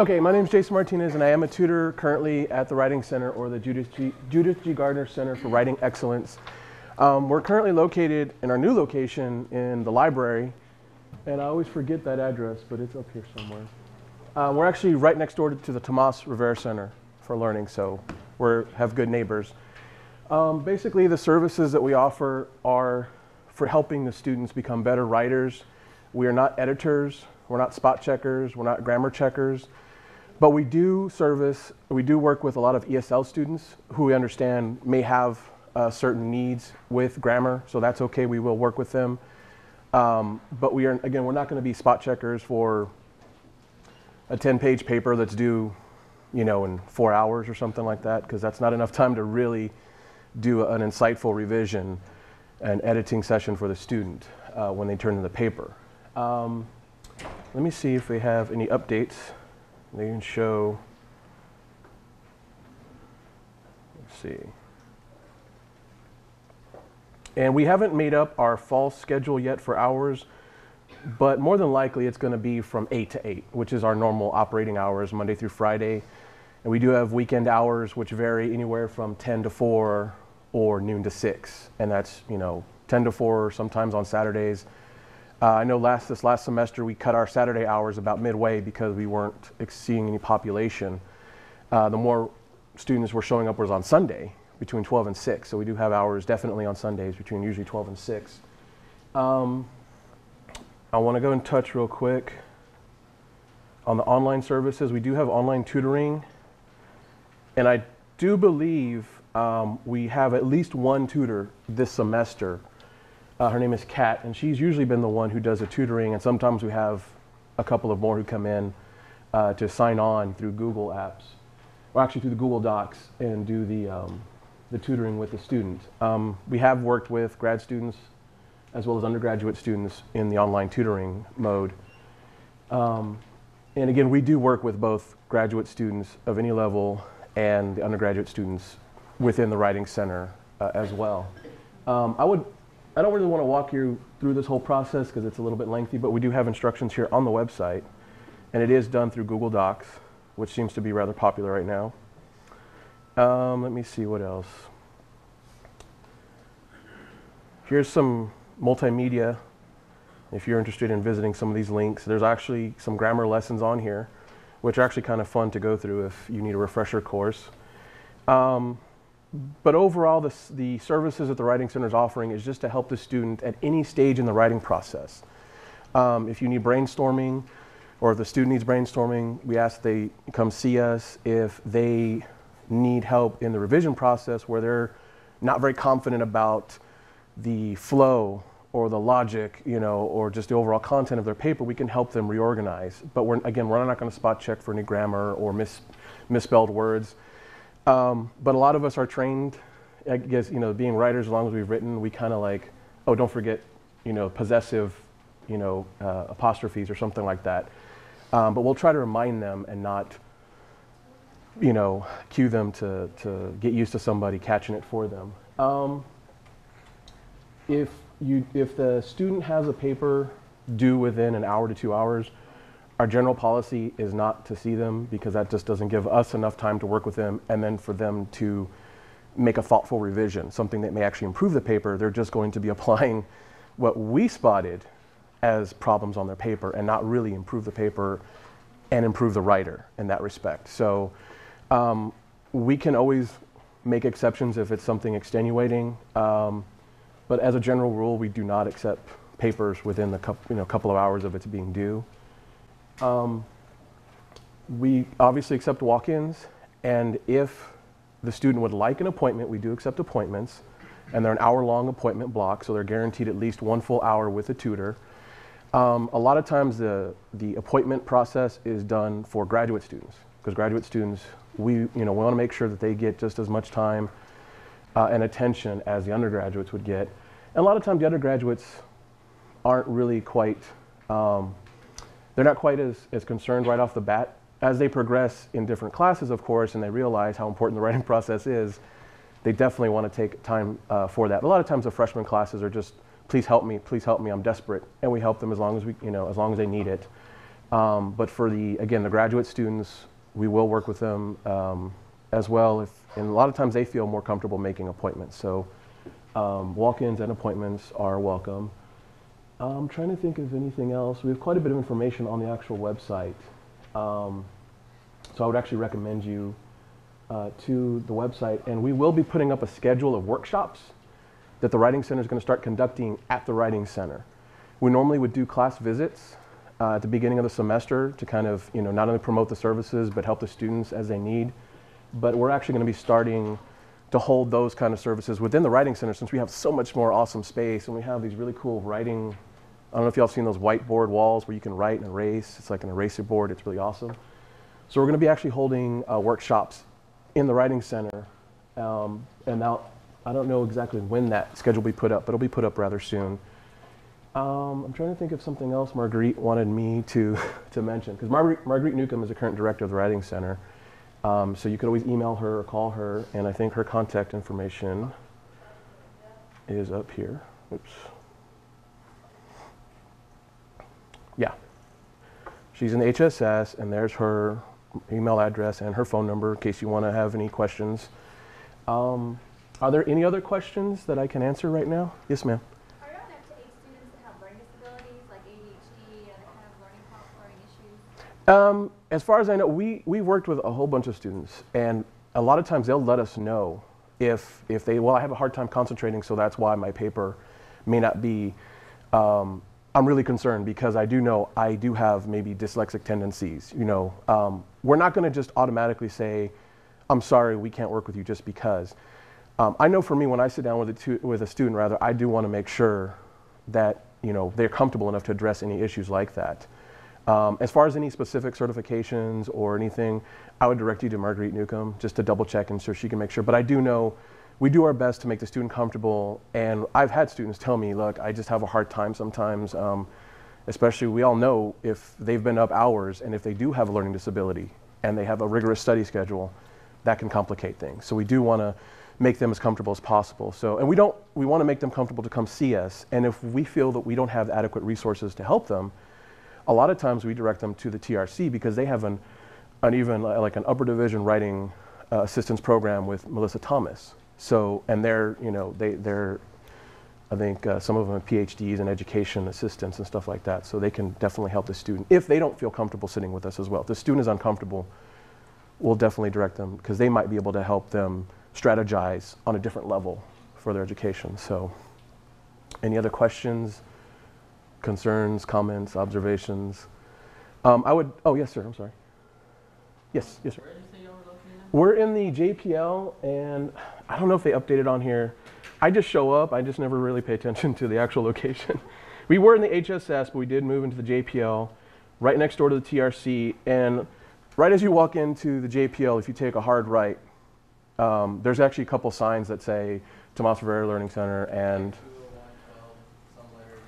Okay, my name is Jason Martinez, and I am a tutor currently at the Writing Center, or the Judith G. Gardner Center for Writing Excellence. We're currently located in our new location in the library, and I always forget that address, but it's up here somewhere. We're actually right next door to the Tomas Rivera Center for Learning, so we have good neighbors. Basically, the services that we offer are for helping the students become better writers. We are not editors, we're not spot checkers, we're not grammar checkers, but we do work with a lot of ESL students who we understand may have certain needs with grammar, so that's okay, we will work with them. But we're not going to be spot checkers for a 10-page paper that's due, in 4 hours or something like that, because that's not enough time to really do an insightful revision and editing session for the student when they turn in the paper. Let me see if we have any updates. They can show, let's see. And we haven't made up our fall schedule yet for hours, but more than likely it's going to be from 8 to 8, which is our normal operating hours, Monday through Friday. And we do have weekend hours, which vary anywhere from 10 to 4 or noon to 6. And that's, 10 to 4, sometimes on Saturdays. I know this last semester we cut our Saturday hours about midway because we weren't seeing any population. The more students were showing up was on Sunday between 12 and 6. So we do have hours definitely on Sundays between usually 12 and 6. I want to go and touch real quick on the online services. We do have online tutoring, and I do believe we have at least one tutor this semester. Her name is Kat, and she's usually been the one who does the tutoring, and sometimes we have a couple of more who come in to sign on through Google Apps, or actually through the Google Docs, and do the tutoring with the student. We have worked with grad students as well as undergraduate students in the online tutoring mode. And again, we do work with both graduate students of any level and the undergraduate students within the Writing Center as well. I don't really want to walk you through this whole process because it's a little bit lengthy, but we do have instructions here on the website, and it is done through Google Docs, which seems to be rather popular right now. Let me see what else. Here's some multimedia. If you're interested in visiting some of these links, there's actually some grammar lessons on here, which are actually kind of fun to go through if you need a refresher course. But overall, the services that the Writing Center is offering is just to help the student at any stage in the writing process. If you need brainstorming, or if the student needs brainstorming, we ask they come see us. If they need help in the revision process where they're not very confident about the flow or the logic, or just the overall content of their paper, we can help them reorganize. But we're not going to spot check for any grammar or misspelled words. But a lot of us are trained, I guess, being writers, as long as we've written, we kind of like, oh, don't forget, possessive, apostrophes or something like that. But we'll try to remind them and not, cue them to get used to somebody catching it for them. If the student has a paper due within an hour to 2 hours, our general policy is not to see them because that just doesn't give us enough time to work with them and then for them to make a thoughtful revision, something that may actually improve the paper. They're just going to be applying what we spotted as problems on their paper and not really improve the paper and improve the writer in that respect. So we can always make exceptions if it's something extenuating, but as a general rule, we do not accept papers within the couple of hours of its being due. We obviously accept walk-ins, and if the student would like an appointment, we do accept appointments, and they're an hour-long appointment block, so they're guaranteed at least 1 full hour with a tutor. A lot of times the appointment process is done for graduate students, because graduate students, we want to make sure that they get just as much time and attention as the undergraduates would get. And a lot of times the undergraduates aren't really quite, they're not quite as concerned right off the bat. As they progress in different classes, of course, and they realize how important the writing process is, they definitely want to take time for that. A lot of times the freshman classes are just, please help me, I'm desperate. And we help them as long as as long as they need it. But for again, the graduate students, we will work with them as well. And a lot of times they feel more comfortable making appointments. So walk-ins and appointments are welcome. I'm trying to think of anything else. We have quite a bit of information on the actual website. So I would actually recommend you to the website. And we will be putting up a schedule of workshops that the Writing Center is going to start conducting at the Writing Center. We normally would do class visits at the beginning of the semester to kind of, not only promote the services, but help the students as they need. But we're actually going to be starting to hold those kind of services within the Writing Center, since we have so much more awesome space and we have these really cool writing. I don't know if y'all have seen those whiteboard walls where you can write and erase. It's like an eraser board. It's really awesome. So we're going to be actually holding workshops in the Writing Center. And now, I don't know exactly when that schedule will be put up, but it'll be put up rather soon. I'm trying to think of something else Marguerite wanted me to mention, because Marguerite Newcomb is the current director of the Writing Center. So you could always email her or call her, and I think her contact information is up here. Oops. Yeah. She's in the HSS, and there's her email address and her phone number in case you want to have any questions. Are there any other questions that I can answer right now? Yes, ma'am. Are you enough to aid students that have learning disabilities like ADHD and other kind of learning issues? As far as I know, we've worked with a whole bunch of students, and a lot of times they'll let us know if they, well, I have a hard time concentrating, so that's why my paper may not be, I'm really concerned because I do know I do have maybe dyslexic tendencies. We're not going to just automatically say, I'm sorry, we can't work with you just because. I know for me, when I sit down with a student, rather, I do want to make sure that they're comfortable enough to address any issues like that. As far as any specific certifications or anything, I would direct you to Marguerite Newcomb just to double check and so she can make sure. But I do know we do our best to make the student comfortable. And I've had students tell me, look, I just have a hard time sometimes, especially we all know if they've been up hours and if they do have a learning disability and they have a rigorous study schedule, that can complicate things. So we do want to make them as comfortable as possible. So, and we want to make them comfortable to come see us. And if we feel that we don't have adequate resources to help them, a lot of times we direct them to the TRC because they have an upper division writing assistance program with Melissa Thomas. So, and they're I think some of them have PhDs in education assistants and stuff like that. So they can definitely help the student if they don't feel comfortable sitting with us as well. If the student is uncomfortable, we'll definitely direct them because they might be able to help them strategize on a different level for their education. So any other questions, concerns, comments, observations? Oh, yes, sir, I'm sorry. Yes, sir. Where did you say you were located? We're in the JPL, and I don't know if they updated on here. I just show up, I just never really pay attention to the actual location. We were in the HSS, but we did move into the JPL, right next door to the TRC, and right as you walk into the JPL, if you take a hard right, there's actually a couple signs that say Tomas Rivera Learning Center and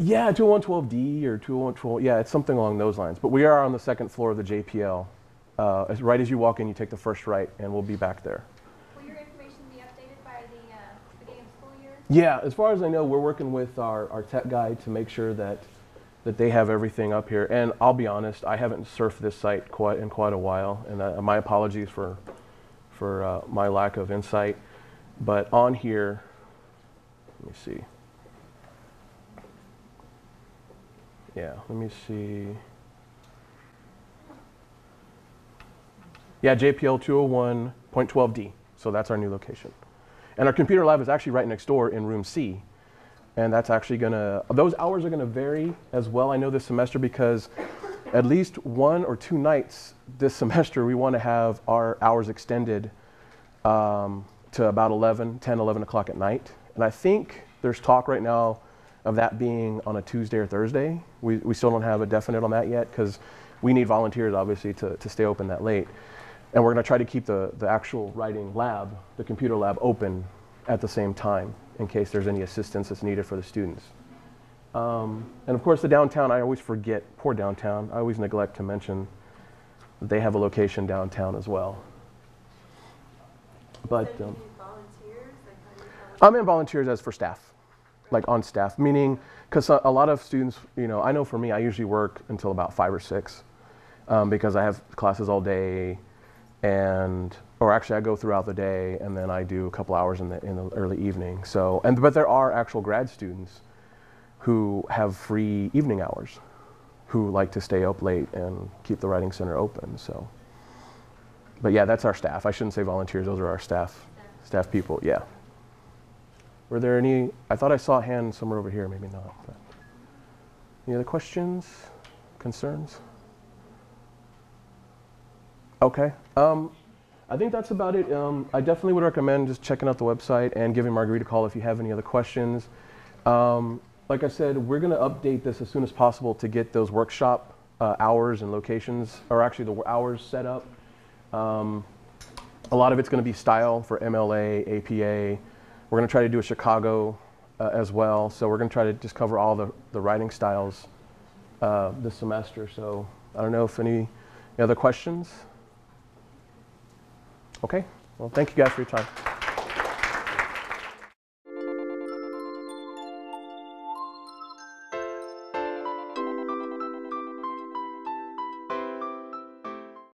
20112D or 20112, yeah, it's something along those lines. But we are on the second floor of the JPL. Right as you walk in, you take the first right, and we'll be back there. Will your information be updated by the beginning of school year? Yeah, as far as I know, we're working with our tech guy to make sure that they have everything up here. And I'll be honest, I haven't surfed this site in quite a while, and my apologies for my lack of insight. But on here, let me see. Yeah, let me see. Yeah, JPL 201.12D. So that's our new location. And our computer lab is actually right next door in room C. And that's actually those hours are gonna vary as well, I know this semester, because at least 1 or 2 nights this semester, we wanna have our hours extended to about 10, 11 o'clock at night. And I think there's talk right now of that being on a Tuesday or Thursday. We still don't have a definite on that yet because we need volunteers, obviously, to stay open that late. And we're going to try to keep the actual writing lab, the computer lab, open at the same time in case there's any assistance that's needed for the students. And of course, the downtown, I always forget, poor downtown, I always neglect to mention that they have a location downtown as well. But volunteers? I'm in volunteers as for staff, like on staff, meaning because a lot of students, I know for me, I usually work until about 5 or 6. because I have classes all day, or actually I go throughout the day, and then I do a couple hours in the early evening. So, but there are actual grad students who have free evening hours, who like to stay up late and keep the writing center open. So, but yeah, that's our staff. I shouldn't say volunteers; those are our staff people. Yeah. Were there any? I thought I saw a hand somewhere over here. Maybe not. But. Any other questions, concerns? Okay. I think that's about it. I definitely would recommend just checking out the website and giving Marguerite a call if you have any other questions. Like I said, we're going to update this as soon as possible to get those workshop hours and locations, or actually the hours set up. A lot of it's going to be style for MLA, APA. We're going to try to do a Chicago as well. So we're going to try to just cover all the writing styles this semester. So I don't know if any other questions. Okay, well, thank you guys for your time.